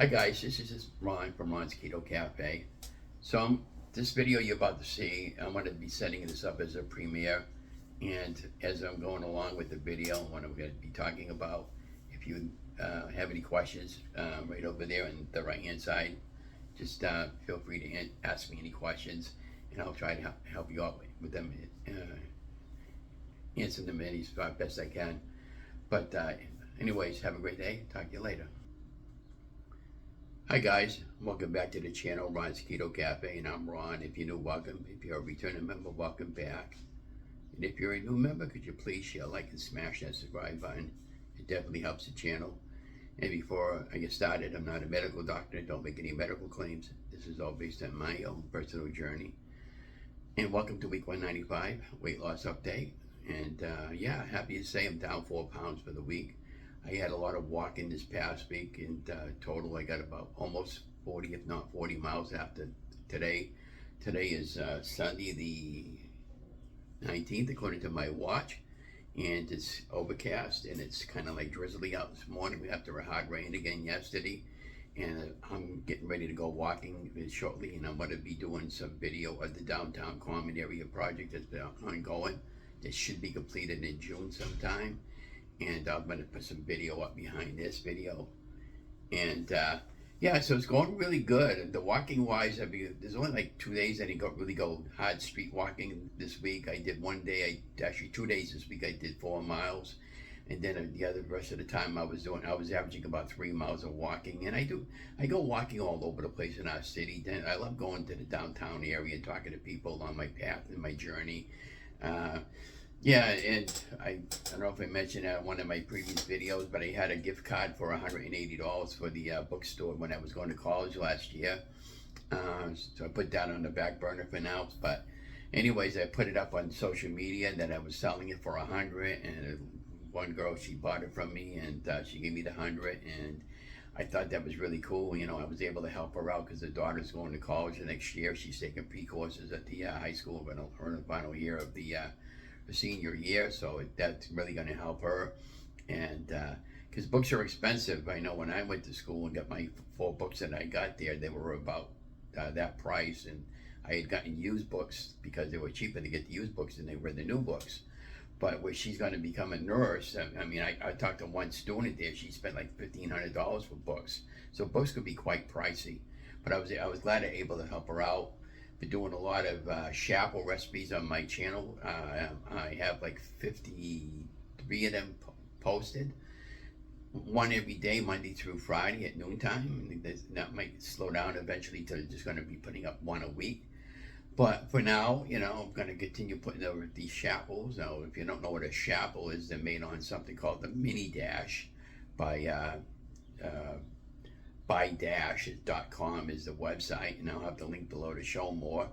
Hi guys, this is Ron from Ron's Keto Cafe. This video you're about to see, I'm going to be setting this up as a premiere, and as I'm going along with the video, what I'm going to be talking about, if you have any questions, right over there on the right hand side, just feel free to ask me any questions, and I'll try to help you out with them, answer them as best I can. But anyways, have a great day. Talk to you later. Hi guys, welcome back to the channel, Ron's Keto Cafe, and I'm Ron. If you're new, welcome. If you're a returning member, welcome back. And if you're a new member, could you please share, like, and smash that subscribe button? It definitely helps the channel. And before I get started, I'm not a medical doctor. Don't make any medical claims. This is all based on my own personal journey. And welcome to week 195, weight loss update. And yeah, happy to say I'm down 4 pounds for the week. I had a lot of walking this past week, and total I got about almost 40, if not 40 miles after today. Today is Sunday the 19th, according to my watch, and it's overcast, and it's kind of like drizzly out this morning after a hard rain again yesterday. And I'm getting ready to go walking shortly, and I'm going to be doing some video of the downtown common area project that's been ongoing. This should be completed in June sometime. And I'm going to put some video up behind this video. And yeah, so it's going really good. And the walking wise, there's only like 2 days I didn't really go hard street walking this week. I did one day, actually 2 days this week, I did 4 miles. And then the rest of the time I was averaging about 3 miles of walking. And I go walking all over the place in our city. Then I love going to the downtown area and talking to people on my path and my journey. Yeah, and I don't know if I mentioned that in one of my previous videos, but I had a gift card for $180 for the bookstore when I was going to college last year. So I put that on the back burner for now. But anyways, I put it up on social media that I was selling it for $100, and one girl, she bought it from me, and she gave me the $100, and I thought that was really cool. You know, I was able to help her out because her daughter's going to college the next year. She's taking pre-courses at the high school, but her in the final year of the senior year, so that's really going to help her. And because books are expensive. I know when I went to school and got my 4 books that I got there, they were about that price, and I had gotten used books because they were cheaper to get the used books than they were the new books. But where she's going to become a nurse, I mean, I talked to one student there, she spent like $1,500 for books, so books could be quite pricey. But I was glad I'm able to help her out. Been doing a lot of Shrinkables recipes on my channel. I have like 53 of them posted. One every day, Monday through Friday at noontime. That might slow down eventually to just going to be putting up 1 a week. But for now, you know, I'm going to continue putting over these Shrinkables. Now, if you don't know what a Shrinkables is, they're made on something called the Mini Dash by buy-dash.com is the website, and I'll have the link below to show more.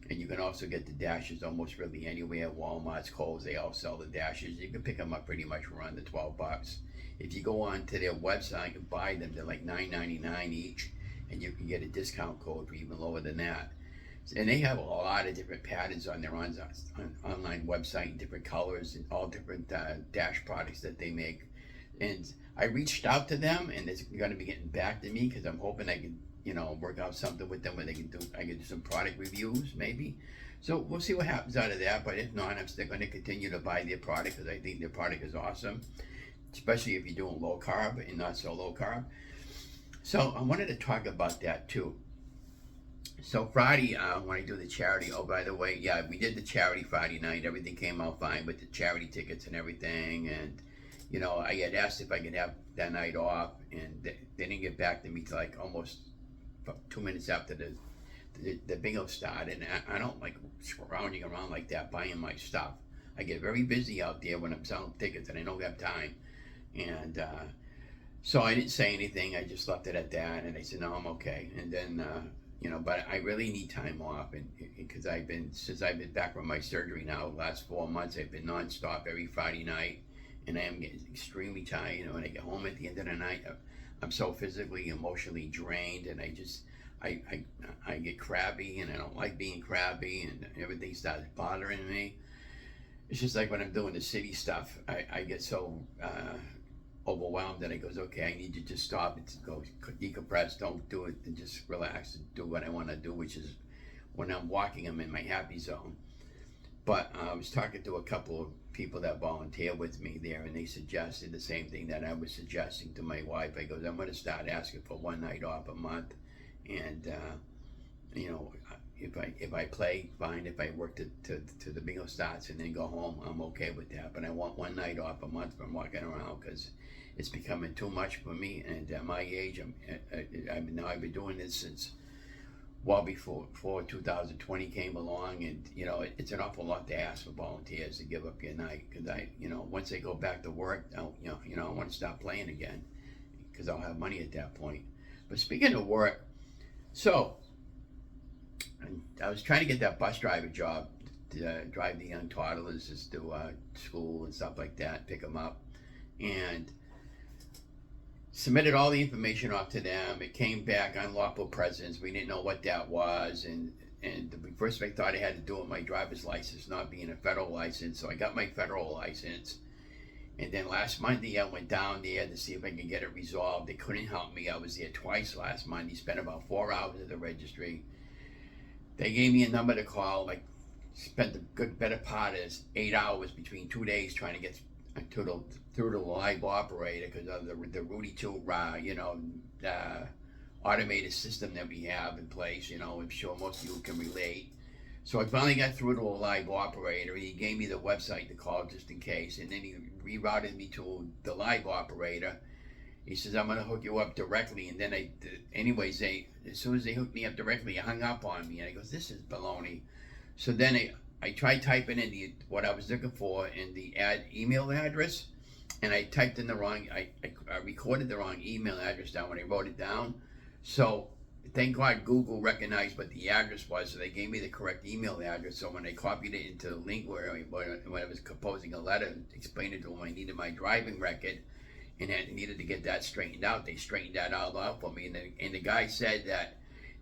And you can also get the dashes almost really anywhere. Walmart's, Kohl's, they all sell the dashes. You can pick them up pretty much around the 12 bucks. If you go on to their website and buy them, they're like $9.99 each, and you can get a discount code for even lower than that. And they have a lot of different patterns on their online website, different colors and all different dash products that they make. And I reached out to them, and they're going to be getting back to me because I'm hoping I can, you know, work out something with them where I can do some product reviews maybe. So we'll see what happens out of that. But if not, I'm still going to continue to buy their product because I think their product is awesome, especially if you're doing low carb and not so low carb. So I wanted to talk about that too. So Friday, when I do the charity, oh, by the way, yeah, we did the charity Friday night. Everything came out fine with the charity tickets and everything. And, you know, I had asked if I could have that night off, and they didn't get back to me till like almost 2 minutes after the bingo started. And I don't like scrounging around like that buying my stuff. I get very busy out there when I'm selling tickets, and I don't have time. And so I didn't say anything. I just left it at that, and I said, no, I'm okay. And then you know, but I really need time off, and because since I've been back from my surgery now, the last 4 months, I've been nonstop every Friday night, and I am getting extremely tired. You know, when I get home at the end of the night, I'm so physically, emotionally drained, and I get crabby, and I don't like being crabby, and everything starts bothering me. It's just like when I'm doing the city stuff, I get so overwhelmed, and I goes, okay, I need you to stop and to go decompress, don't do it, and just relax and do what I want to do, which is when I'm walking, I'm in my happy zone. But I was talking to a couple of people that volunteer with me there, and they suggested the same thing that I was suggesting to my wife. I goes, I'm going to start asking for one night off a month, and you know, if I play, fine. If I work to the bingo starts and then go home, I'm okay with that. But I want one night off a month from walking around, because it's becoming too much for me. And at my age, I've been doing this since well before 2020 came along, and you know, it's an awful lot to ask for volunteers to give up your night, because once they go back to work, I want to stop playing again, because I'll have money at that point. But speaking of work, so I was trying to get that bus driver job to drive the young toddlers just to school and stuff like that, pick them up, and submitted all the information off to them. It came back unlawful presence. We didn't know what that was, and first I thought I had to do with my driver's license not being a federal license, so I got my federal license. And then last Monday I went down there to see if I could get it resolved. They couldn't help me. I was there twice last Monday, spent about 4 hours at the registry. They gave me a number to call, like spent the better part of 8 hours between 2 days trying to get through the live operator, because of the Rudy 2 automated system that we have in place. I'm sure most of you can relate. So I finally got through to a live operator. He gave me the website to call just in case, and then he rerouted me to the live operator. He says, I'm going to hook you up directly. And then as soon as they hooked me up directly, he hung up on me. And I goes, this is baloney. So then I tried typing in what I was looking for in the email address, and I typed in the wrong, I recorded the wrong email address down when I wrote it down. So thank God Google recognized what the address was, so they gave me the correct email address. So when I copied it into the link where when I was composing a letter, explaining to them I needed my driving record and I needed to get that straightened out, they straightened that all out for me. And the guy said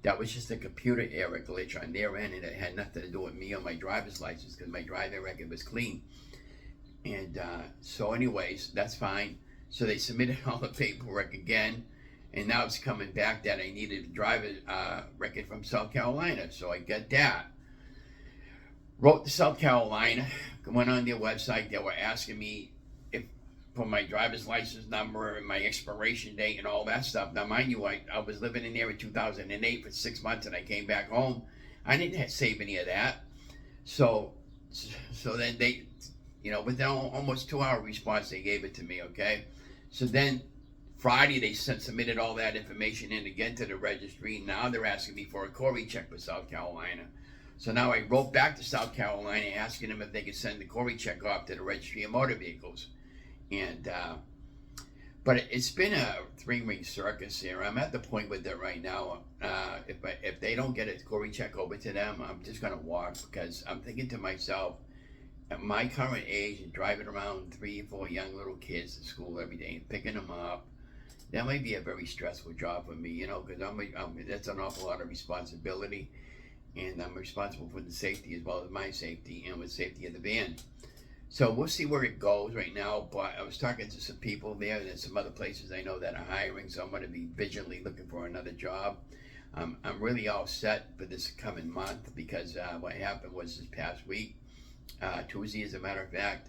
that was just a computer error glitch on their end, and it had nothing to do with me or my driver's license, because my driving record was clean. And so anyways, that's fine. So they submitted all the paperwork again, and now it's coming back that I needed a driver's record from South Carolina. So I got that. Wrote to South Carolina, went on their website. They were asking me for my driver's license number and my expiration date and all that stuff. Now, mind you, I was living in there in 2008 for 6 months, and I came back home. I didn't save any of that. So then they, within almost 2-hour response, they gave it to me, okay? So then Friday, they submitted all that information in again to the registry. Now they're asking me for a Corey check for South Carolina. So now I wrote back to South Carolina asking them if they could send the Corey check off to the Registry of Motor Vehicles. And but it's been a 3-ring circus here. I'm at the point with it right now. If they don't get a Corey check over to them, I'm just gonna walk, because I'm thinking to myself, at my current age and driving around 3 or 4 young little kids to school every day and picking them up, that might be a very stressful job for me, because that's an awful lot of responsibility, and I'm responsible for the safety as well as my safety and with safety of the van. So we'll see where it goes right now, but I was talking to some people there. There's some other places I know that are hiring, so I'm going to be vigilantly looking for another job. I'm really all set for this coming month, because what happened was this past week, Tuesday as a matter of fact,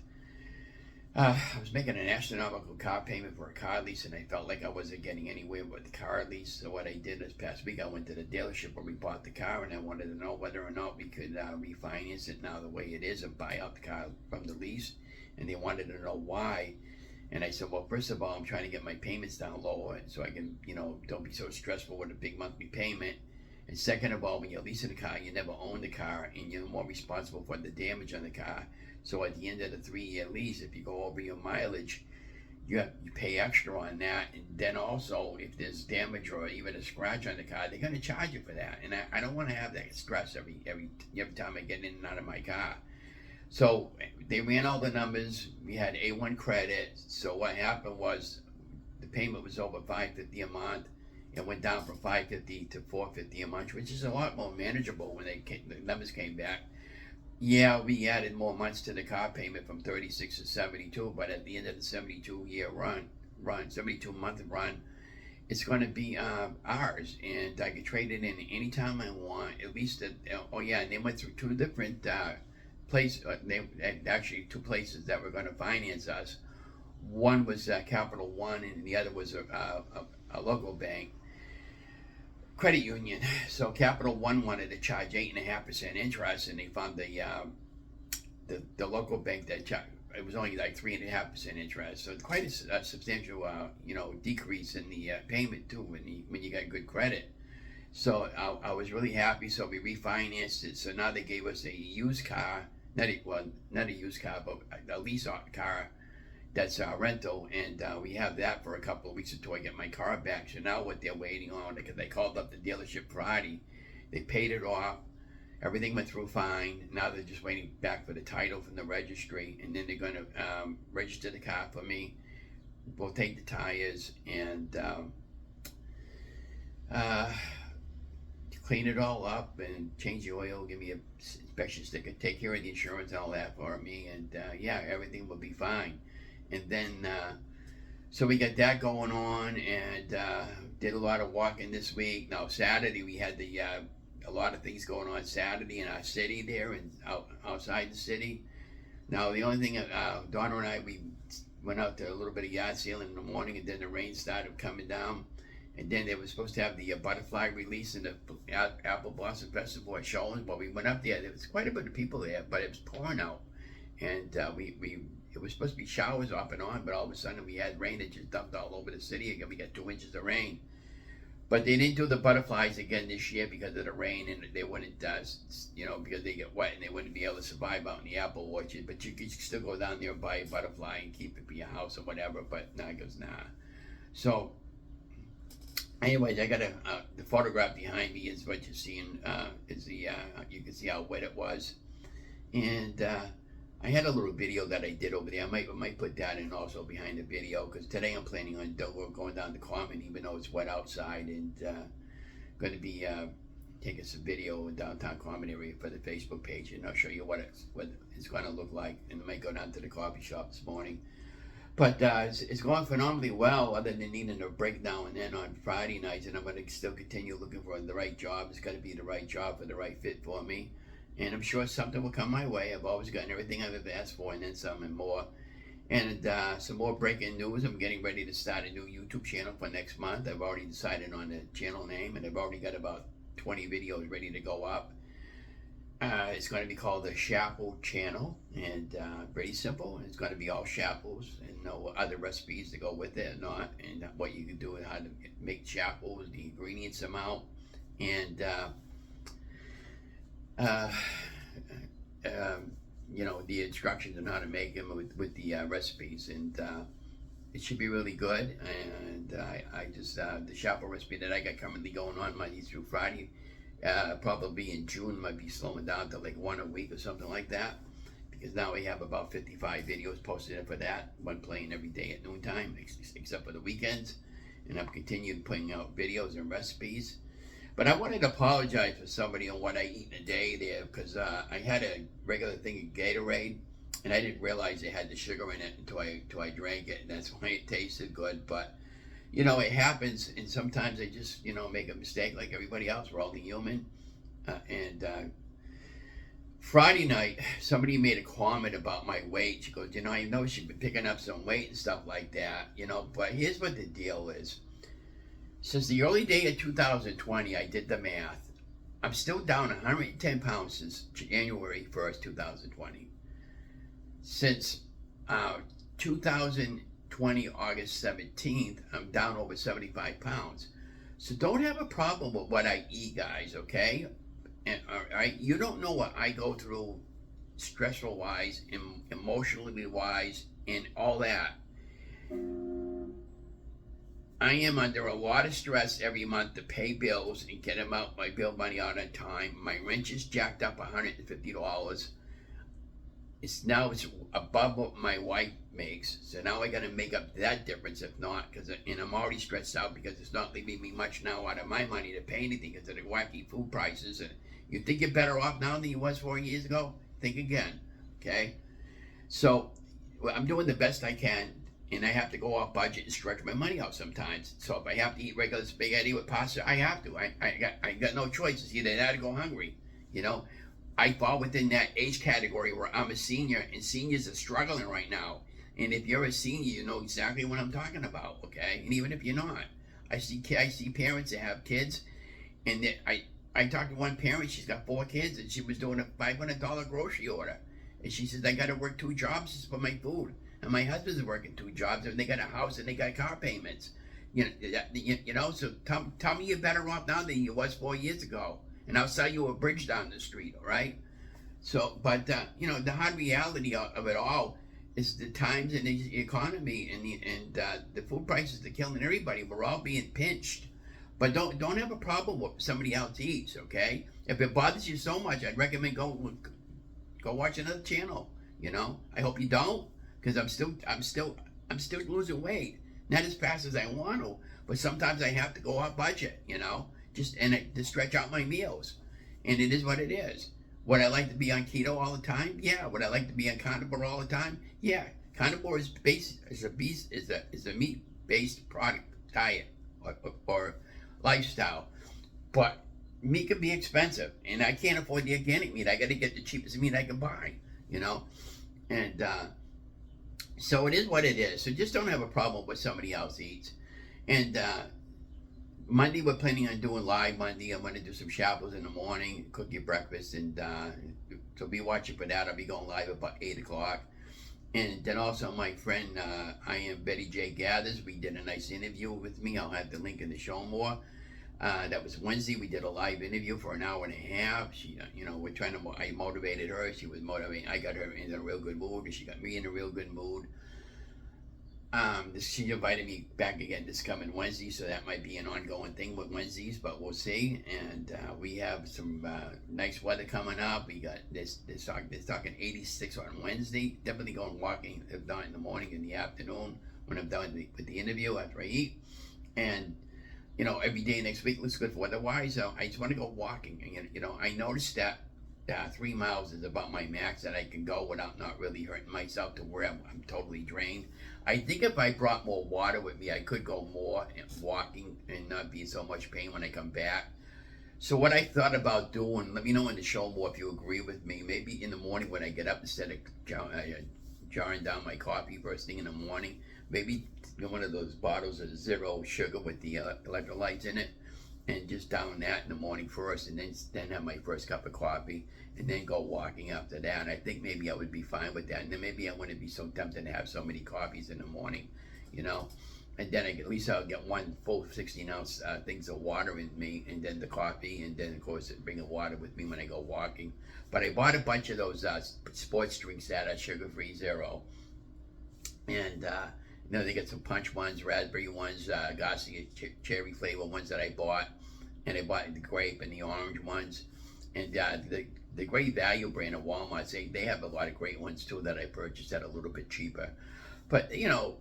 I was making an astronomical car payment for a car lease, and I felt like I wasn't getting anywhere with the car lease. So what I did this past week, I went to the dealership where we bought the car, and I wanted to know whether or not we could refinance it now the way it is and buy out the car from the lease. And they wanted to know why. And I said, well, first of all, I'm trying to get my payments down lower so I can, don't be so stressful with a big monthly payment. And second of all, when you're leasing a car, you never own the car, and you're more responsible for the damage on the car. So at the end of the 3-year lease, if you go over your mileage, you pay extra on that. And then also, if there's damage or even a scratch on the car, they're going to charge you for that. And I don't want to have that stress every time I get in and out of my car. So they ran all the numbers. We had A1 credit. So what happened was the payment was over $550 a month. It went down from $550 to $450 a month, which is a lot more manageable when the numbers came back. Yeah, we added more months to the car payment from 36 to 72, but at the end of the 72-year run, run, 72-month run. It's going to be ours, and I can trade it in anytime I want. At least, oh yeah, and they went through two different actually two places that were going to finance us. One was Capital One, and the other was a local bank, credit union. So Capital One wanted to charge 8.5% interest, and they found the local bank that it was only like 3.5% interest. So it's quite a substantial decrease in the payment too when you got good credit. So I was really happy. So we refinanced it. So now they gave us a used car, not a used car, but a lease car. That's our rental, and we have that for a couple of weeks until I get my car back. So now what they're waiting on, because they called up the dealership Friday, they paid it off, everything went through fine. Now they're just waiting back for the title from the registry, and then they're going to register the car for me. We'll take the tires and clean it all up and change the oil, give me a inspection sticker, take care of the insurance and all that for me, and yeah, everything will be fine. And then, so we got that going on, and did a lot of walking this week. Now Saturday we had a lot of things going on Saturday in our city there and outside the city. Now the only thing, Donna and I, we went out to a little bit of yard sailing in the morning, and then the rain started coming down. And then they were supposed to have the butterfly release in the Apple Blossom Festival at Showlands. But we went up there was quite a bit of people there, but it was pouring out, and it was supposed to be showers off and on, but all of a sudden we had rain that just dumped all over the city. Again, we got 2 inches of rain. But they didn't do the butterflies again this year because of the rain, and they wouldn't, because they get wet and they wouldn't be able to survive out in the apple orchard. But you could still go down there and buy a butterfly and keep it for your house or whatever. But nah, it goes nah. So, anyways, I got the photograph behind me is what you're seeing. You can see how wet it was, and I had a little video that I did over there. I might put that in also behind the video, because today I'm planning on going down to Common, even though it's wet outside, and going to be taking some video in downtown Common area for the Facebook page, and I'll show you what it's going to look like. And I might go down to the coffee shop this morning. But it's going phenomenally well, other than needing a break now and then on Friday nights, and I'm going to still continue looking for the right job. It's got to be the right job for the right fit for me. And I'm sure something will come my way. I've always gotten everything I've ever asked for, and then some and more. And some more breaking news. I'm getting ready to start a new YouTube channel for next month. I've already decided on the channel name, and I've already got about 20 videos ready to go up. It's going to be called the Shapple Channel, and pretty simple. It's going to be all shapples and no other recipes to go with it or not, and what you can do and how to make shapples, the ingredients amount, and the instructions on how to make them with the recipes, and it should be really good. And I just the Shapple recipe that I got currently going on Monday through Friday, probably in June might be slowing down to like 1 a week or something like that, because now we have about 55 videos posted for that, one playing every day at noontime except for the weekends, and I'm continuing putting out videos and recipes. But I wanted to apologize for somebody on what I eat in a day there, because I had a regular thing of Gatorade, and I didn't realize it had the sugar in it until I drank it, and that's why it tasted good. But it happens, and sometimes I just make a mistake like everybody else. We're all human. And Friday night, somebody made a comment about my weight. She goes, I know she's been picking up some weight and stuff like that, But here's what the deal is. Since the early day of 2020, I did the math. I'm still down 110 pounds since January 1st, 2020. Since 2020, August 17th, I'm down over 75 pounds. So don't have a problem with what I eat, guys, okay? And all right, you don't know what I go through stressful wise, emotionally wise, and all that. I am under a lot of stress every month to pay bills and get my bill money out on time. My rent is jacked up $150. It's above what my wife makes, so now I got to make up that difference. If not, and I'm already stressed out because it's not leaving me much now out of my money to pay anything because of the wacky food prices. And you think you're better off now than you was 4 years ago? Think again, okay? So I'm doing the best I can and I have to go off budget and stretch my money out sometimes. So if I have to eat regular spaghetti with pasta, I have to. I got no choice. It's either that or go hungry. You know, I fall within that age category where I'm a senior, and seniors are struggling right now. And if you're a senior, you know exactly what I'm talking about, okay? And even if you're not, I see parents that have kids, and I talked to one parent. She's got 4 kids, and she was doing a $500 grocery order, and she says, I got to work 2 jobs for my food. And my husband's working 2 jobs, and they got a house, and they got car payments. You know. So tell me you're better off now than you was 4 years ago, and I'll sell you a bridge down the street. All right. So, but you know, the hard reality of it all is the times and the economy, and the food prices are killing everybody. We're all being pinched. But don't have a problem with somebody else eats. Okay. If it bothers you so much, I'd recommend go watch another channel. You know. I hope you don't. Because I'm still losing weight, not as fast as I want to, but sometimes I have to go off budget, you know, to stretch out my meals, and it is what it is. Would I like to be on keto all the time? Yeah. Would I like to be on carnivore all the time? Yeah. Carnivore is a meat-based product diet or lifestyle, but meat can be expensive, and I can't afford the organic meat. I got to get the cheapest meat I can buy, you know, and. So it is what it is. So just don't have a problem with somebody else eats. And Monday we're planning on doing live Monday. I'm going to do some Shrinkables in the morning, cook your breakfast, and so be watching for that. I'll be going live about 8 o'clock. And then also my friend, I am Betty J Gathers. We did a nice interview with me. I'll have the link in the show more. That was Wednesday. We did a live interview for an hour and a half. She, you know, I motivated her. She was motivating. I got her in a real good mood, and she got me in a real good mood. She invited me back again this coming Wednesday, so that might be an ongoing thing with Wednesdays, but we'll see. And we have some nice weather coming up. We got this talking 86 on Wednesday. Definitely going walking, if not in the morning, in the afternoon when I'm done with the interview after I eat. And you know, every day next week looks good weather-wise. I just want to go walking. And, you know, I noticed that 3 miles is about my max that I can go without not really hurting myself to where I'm totally drained. I think if I brought more water with me, I could go more walking and not be in so much pain when I come back. So what I thought about doing, let me know in the show more if you agree with me. Maybe in the morning when I get up, instead of jarring down my coffee first thing in the morning, maybe one of those bottles of 0 sugar with the electrolytes in it, and just down that in the morning first, and then have my first cup of coffee, and then go walking after that. And I think maybe I would be fine with that, and then maybe I wouldn't be so tempted to have so many coffees in the morning, you know. And then at least I'll get 1 full 16-ounce things of water in me, and then the coffee, and then of course bring the water with me when I go walking. But I bought a bunch of those sports drinks that are sugar-free 0, and you know, they get some punch ones, raspberry ones, Garcia cherry flavor ones that I bought, and I bought the grape and the orange ones, and the Great Value brand at Walmart, they have a lot of great ones too that I purchased at a little bit cheaper. But you know,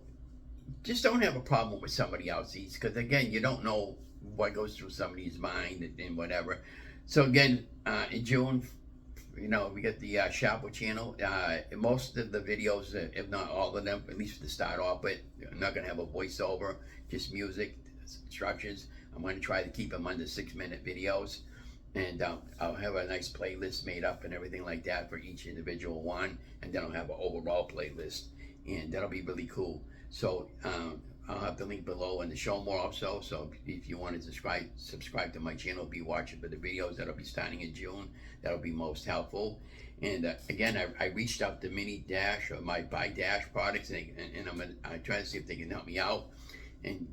just don't have a problem with somebody else eats, because again, you don't know what goes through somebody's mind and whatever. So again, in June, you know, we got the Shrinkables channel. Most of the videos, if not all of them, at least to start off with, I'm not going to have a voiceover, just music, instructions. I'm going to try to keep them under 6-minute videos. And I'll have a nice playlist made up and everything like that for each individual one. And then I'll have an overall playlist. And that'll be really cool. So I'll have the link below in the show more also. So if you want to subscribe to my channel, be watching for the videos that'll be starting in June. That'll be most helpful. And again, I reached out to Mini Dash or my Buy Dash products, and I'm trying to see if they can help me out and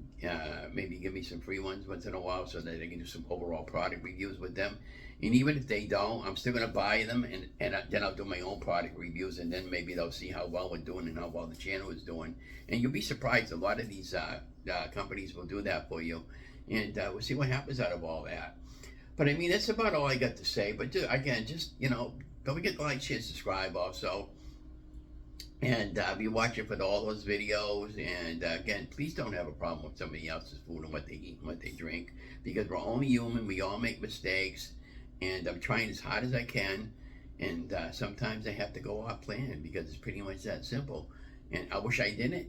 maybe give me some free ones once in a while so that I can do some overall product reviews with them. And even if they don't, I'm still going to buy them, and then I'll do my own product reviews, and then maybe they'll see how well we're doing and how well the channel is doing. And you'll be surprised, a lot of these companies will do that for you. And we'll see what happens out of all that. But I mean, that's about all I got to say. But again, just, you know, don't forget to like, share, subscribe also. And be watching for all those videos. And again, please don't have a problem with somebody else's food and what they eat and what they drink. Because we're only human. We all make mistakes. And I'm trying as hard as I can. And sometimes I have to go off plan because it's pretty much that simple. And I wish I didn't,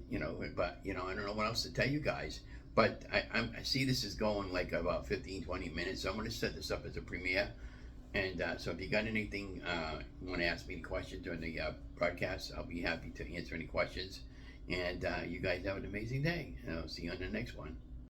but I don't know what else to tell you guys. But I see this is going like about 15, 20 minutes, so I'm going to set this up as a premiere. And so if you got anything, you want to ask me any questions during the broadcast, I'll be happy to answer any questions. And you guys have an amazing day. And I'll see you on the next one.